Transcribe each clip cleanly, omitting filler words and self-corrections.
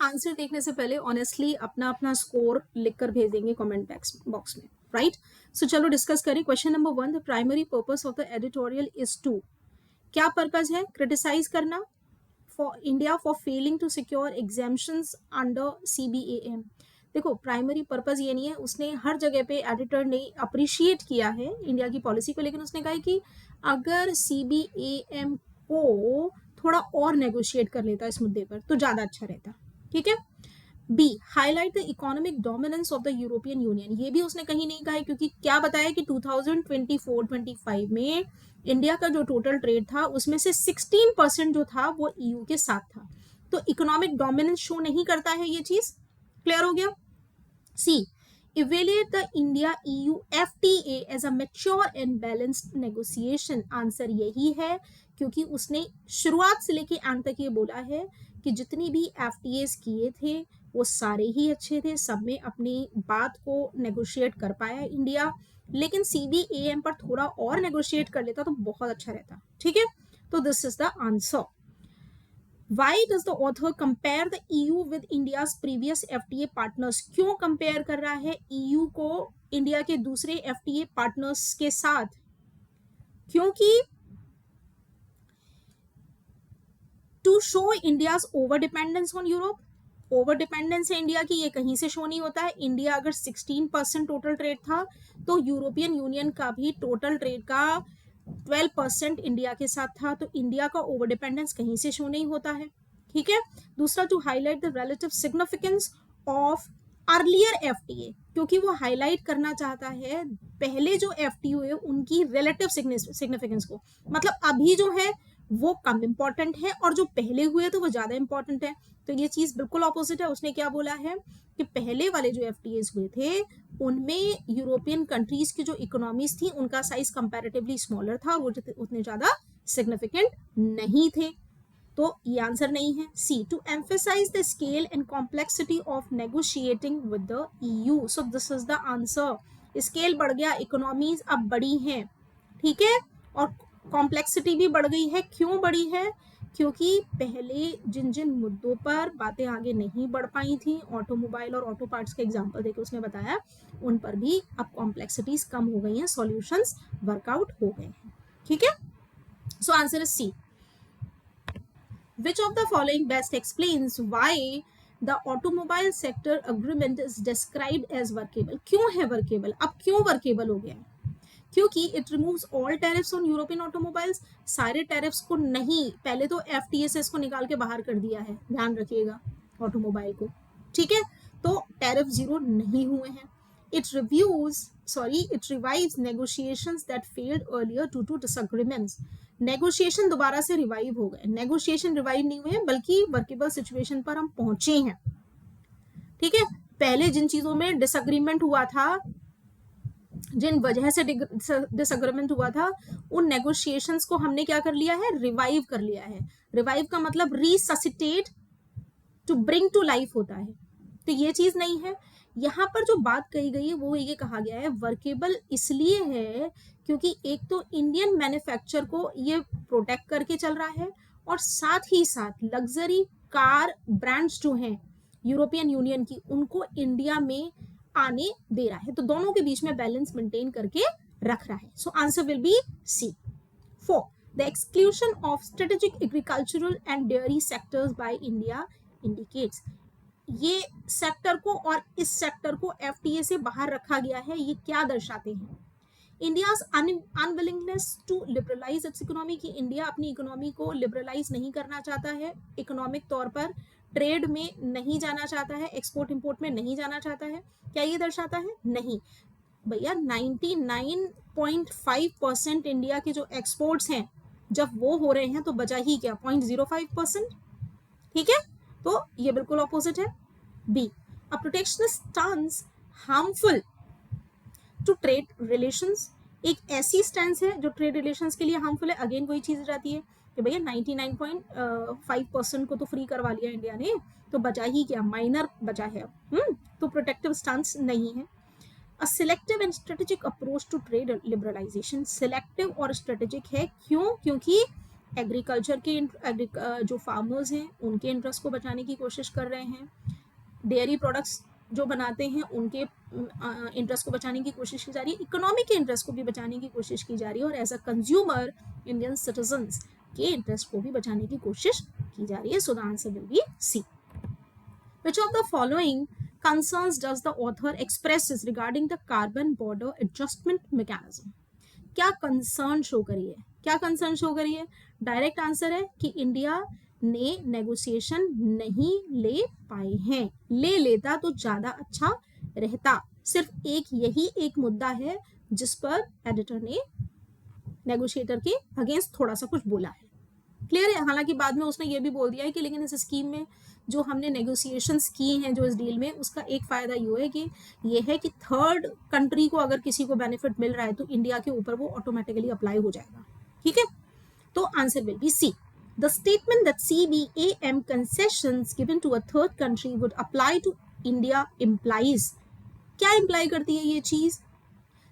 Answer देखने से पहले ऑनेस्टली अपना अपना स्कोर लिखकर भेज देंगे कमेंट बॉक्स में, राइट? सो चलो डिस्कस करें। Question number 1, the primary purpose of the editorial is to, क्या पर्पस है? क्रिटिसाइज करना for India for failing to secure exemptions under CBAM। देखो, प्राइमरी पर्पस ये नहीं है, उसने हर जगह पे एडिटर ने अप्रिशिएट किया है इंडिया की पॉलिसी को, लेकिन उसने कहा है कि अगर CBAM को थोड़ा और नेगोशिएट कर लेता इस मुद्दे पर तो ज्यादा अच्छा रहता। ठीक है। B, highlight the economic dominance of the European Union. ये भी उसने कहीं नहीं कहा है, क्योंकि क्या बताया कि 2024-25 में इंडिया का जो टोटल ट्रेड था उसमें से 16% जो था वो EU के साथ था। तो इकोनॉमिक डोमिनेंस शो नहीं करता है ये चीज। क्लियर हो गया? सी, evaluate the India EU FTA as a mature and balanced negotiation। Answer यही है, क्योंकि उसने शुरुआत से लेके अंत तक ये बोला है कि जितनी भी FTAs किए थे वो सारे ही अच्छे थे, सब में अपनी बात को नेगोशिएट कर पाया इंडिया, लेकिन CBAM पर थोड़ा और नेगोशिएट कर लेता तो बहुत अच्छा रहता। ठीक है, तो this is the answer. Why does the author compare the EU with India's previous FTA partners? क्यों कंपेयर कर रहा है EU को इंडिया के दूसरे FTA पार्टनर्स के साथ? क्योंकि to show India's over dependence on Europe, over dependence है इंडिया की, ये कहीं से शो नहीं होता है। इंडिया अगर 16% टोटल ट्रेड था तो यूरोपियन यूनियन का भी टोटल ट्रेड का 12% इंडिया के साथ था, तो इंडिया का ओवर डिपेंडेंस कहीं से शो नहीं होता है। ठीक है। दूसरा, to highlight the relative significance of earlier FTA, क्योंकि वो हाईलाइट करना चाहता है पहले जो FTA है उनकी रिलेटिव सिग्निफिकेंस को, मतलब अभी जो है वो कम इंपॉर्टेंट है और जो पहले हुए तो वो ज्यादा इंपॉर्टेंट है। तो ये चीज बिल्कुल ऑपोजिट है। उसने क्या बोला है कि पहले वाले जो FTAs हुए थे उनमें यूरोपियन कंट्रीज की जो इकोनॉमीज थी उनका साइज कंपैरेटिवली स्मॉलर था और वो उतने ज्यादा सिग्निफिकेंट नहीं थे। तो ये आंसर नहीं है। C, to emphasize the scale and complexity of negotiating with the EU। So this is the answer. Scale बढ़ गया, इकोनॉमीज अब बड़ी हैं, ठीक है, और कॉम्प्लेक्सिटी भी बढ़ गई है। क्यों बढ़ी है? क्योंकि पहले जिन जिन मुद्दों पर बातें आगे नहीं बढ़ पाई थी, ऑटोमोबाइल और ऑटो पार्ट्स के एग्जांपल देके उसने बताया, उन पर भी अब कॉम्प्लेक्सिटीज कम हो गई हैं, सॉल्यूशंस वर्कआउट हो गए हैं। ठीक है, so answer is C. Which of the following best explains why the automobile sector agreement is described as workable? क्यों है workable? अब क्यों workable हो गया है? क्योंकि it removes all tariffs on European automobiles। सारे tariffs को नहीं, पहले तो FTAs को निकाल के बाहर कर दिया है, ध्यान रखिएगा, ऑटोमोबाइल को। ठीक है, तो टैरिफ जीरो नहीं हुए हैं। It revives negotiations that failed earlier due to disagreements। Negotiation दोबारा से रिवाइव हो गए। नेगोशिएशन रिवाइव नहीं हुए, बल्कि वर्केबल सिचुएशन पर हम पहुंचे हैं। ठीक है, पहले जिन चीजों में डिसएग्रीमेंट हुआ था, जिन वजह से डिसएग्रीमेंट हुआ था, उन नेगोशिएशंस को हमने क्या कर लिया है? रिवाइव कर लिया है। रिवाइव का मतलब resuscitate, to bring to life होता है। तो ये चीज नहीं है। यहाँ पर जो बात कही गई है वो ये कहा गया है वर्केबल इसलिए है क्योंकि एक तो इंडियन मैन्युफैक्चर को ये प्रोटेक्ट करके चल रहा है, और साथ ही साथ लग्जरी कार ब्रांड्स जो हैं यूरोपियन यूनियन की, उनको इंडिया में आने दे रहा है। तो दोनों के बीच में बैलेंस मेंटेन करके रख रहा है। So answer will be C. 4, the exclusion of strategic agricultural and dairy sectors by India indicates. ये सेक्टर को और इस सेक्टर को FTA से बाहर रखा गया है, ये क्या दर्शाते हैं? India's unwillingness to liberalise its economy, की इंडिया अपनी इकोनॉमी को लिबरलाइज नहीं करना चाहता है, इकोनॉमिक तौर पर ट्रेड में नहीं जाना चाहता है, एक्सपोर्ट इंपोर्ट में नहीं जाना चाहता है। क्या ये दर्शाता है? नहीं भैया, 99.5% इंडिया के जो एक्सपोर्ट्स हैं जब वो हो रहे हैं तो बचा ही क्या? 0.05%। ठीक है, तो ये बिल्कुल ऑपोजिट है। B, a protectionist stance harmful to trade relations. एक ऐसी स्टैंस है जो ट्रेड रिलेशंस के लिए हार्मफुल है। अगेन वही चीज जाती है कि भैया 99.5% को तो फ्री करवा लिया इंडिया ने, तो बचा ही क्या? माइनर बचा है। तो प्रोटेक्टिव स्टांस नहीं है। A selective and strategic approach to trade liberalisation. Selective और स्ट्रेटेजिक है। क्यों? क्योंकि एग्रीकल्चर के जो फार्मर्स हैं उनके इंटरेस्ट को बचाने की कोशिश कर रहे हैं, डेयरी प्रोडक्ट्स जो बनाते हैं उनके इंटरेस्ट को बचाने की कोशिश की जा रही है, इकोनॉमी के इंटरेस्ट को भी बचाने की कोशिश की जा रही है, और as a consumer Indian citizens के इंटरेस्ट को भी बचाने की कोशिश की जा रही है. So the answer will be C. Which of the following concerns does the author expresses regarding the carbon border adjustment mechanism? क्या कंसर्न शो करी है, क्या कंसर्न शो करी है? डायरेक्ट आंसर है कि इंडिया ने नेगोशिएशन नहीं ले पाए हैं, ले लेता तो ज्यादा अच्छा रहता. सिर्फ यही एक मुद्दा है जिस पर एडिटर ने नेगोशिएटर के अगेंस्ट थोड़ा सा कुछ बोला है. क्लियर है? हालांकि बाद में उसने ये भी बोल दिया है कि लेकिन इस स्कीम में जो हमने नेगोशिएशंस की हैं जो इस डील में, उसका एक फायदा ये है कि थर्ड कंट्री को अगर किसी को बेनिफिट मिल रहा है तो इंडिया के ऊपर वो ऑटोमेटिकली अप्लाई हो जाएगा. ठीक है, तो answer will be C. The statement that CBAM concessions given to a third country would apply to India implies, क्या इंप्लाई करती है ये चीज?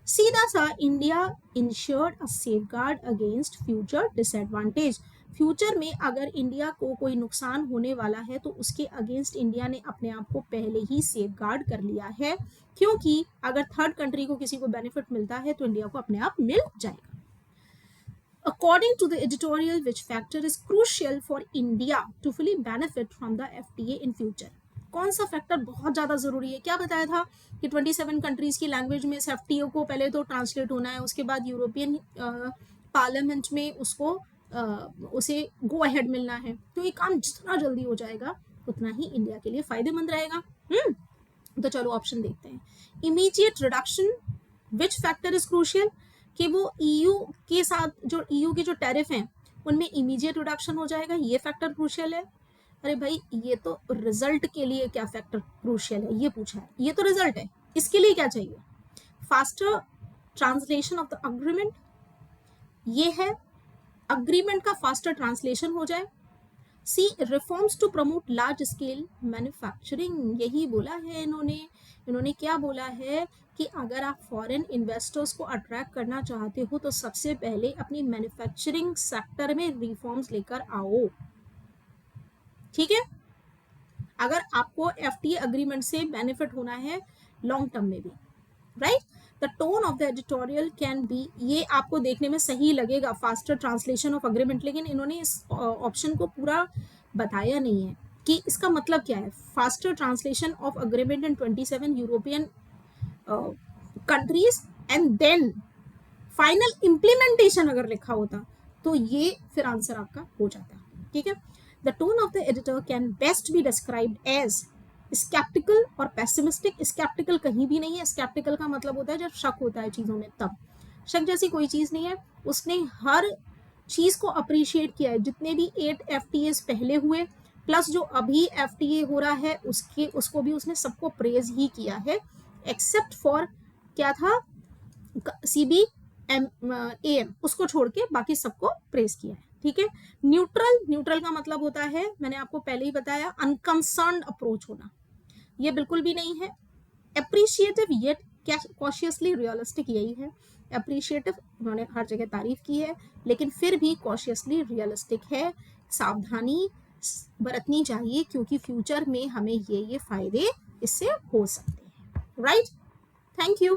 सीधा सा, India insured a safeguard against future disadvantage. Future में अगर इंडिया को कोई नुकसान होने वाला है तो उसके अगेंस्ट इंडिया ने अपने आप को पहले ही सेफगार्ड कर लिया है, क्योंकि अगर थर्ड कंट्री को किसी को बेनिफिट मिलता है तो इंडिया को अपने आप मिल जाएगा. According to the editorial, which factor is crucial for India to fully benefit from the FTA in future? कौन सा फैक्टर बहुत ज़्यादा ज़रूरी है? क्या बताया था कि 27 कंट्रीज़ की लैंग्वेज में इस FTA को पहले तो ट्रांसलेट होना है, उसके बाद यूरोपियन पार्लियामेंट में उसे गो अहेड मिलना है. तो ये काम जितना जल्दी हो जाएगा उतना ही इंडिया के लिए फायदेमंद रहेगा. तो चलो ऑप्शन देखते हैं. Immediate reduction, which factor is crucial? कि वो EU के साथ जो EU के जो टैरिफ हैं उनमें इमीडिएट रिडक्शन हो जाएगा, ये फैक्टर क्रूशियल है. अरे भाई, ये तो रिजल्ट के लिए क्या फैक्टर क्रूशियल है ये पूछा है, ये तो रिजल्ट है, इसके लिए क्या चाहिए? Faster translation of the agreement, ये है अग्रीमेंट का फास्टर ट्रांसलेशन हो जाए. C, reforms to promote large scale manufacturing, यही बोला है इन्होंने क्या बोला है कि अगर आप फॉरेन इन्वेस्टर्स को अट्रैक्ट करना चाहते हो तो सबसे पहले अपनी मैन्युफैक्चरिंग सेक्टर में रिफॉर्म्स लेकर आओ. ठीक है, अगर आपको FTA अग्रीमेंट से बेनिफिट होना है लॉन्ग टर्म में भी, right. The tone of the editorial can be, ये आपको देखने में सही लगेगा फास्टर ट्रांसलेशन ऑफ अग्रीमेंट, लेकिन इन्होंने इस ऑप्शन को पूरा बताया नहीं है कि इसका मतलब क्या है. Faster translation of agreement in 27 European countries and then final implementation अगर लिखा होता तो ये फिर आंसर आपका हो जाता. ठीक है. The tone of the editor can best be described as sceptical और पेसिमिस्टिक. स्केप्टिकल कहीं भी नहीं है, स्केप्टिकल का मतलब होता है जब शक होता है चीज़ों में, तब. शक जैसी कोई चीज़ नहीं है. उसने हर चीज़ को अप्रिशिएट किया है, जितने भी 8 FTAs पहले हुए प्लस जो अभी FTA हो रहा है उसको भी उसने सबको प्रेज ही किया है, एक्सेप्ट फॉर क्या था CBAM, उसको छोड़ के बाकी सबको प्रेज किया है. ठीक है. न्यूट्रल का मतलब होता है, मैंने आपको पहले ही बताया, अनकंसर्न्ड अप्रोच होना, ये बिल्कुल भी नहीं है. एप्रिशिएटिव येट कॉशियसली रियलिस्टिक, यही है. एप्रिशिएटिव उन्होंने हर जगह तारीफ की है लेकिन फिर भी कॉशियसली रियलिस्टिक है. सावधानी बरतनी चाहिए क्योंकि फ्यूचर में हमें ये फायदे इससे हो सकते हैं. राइट. Thank you.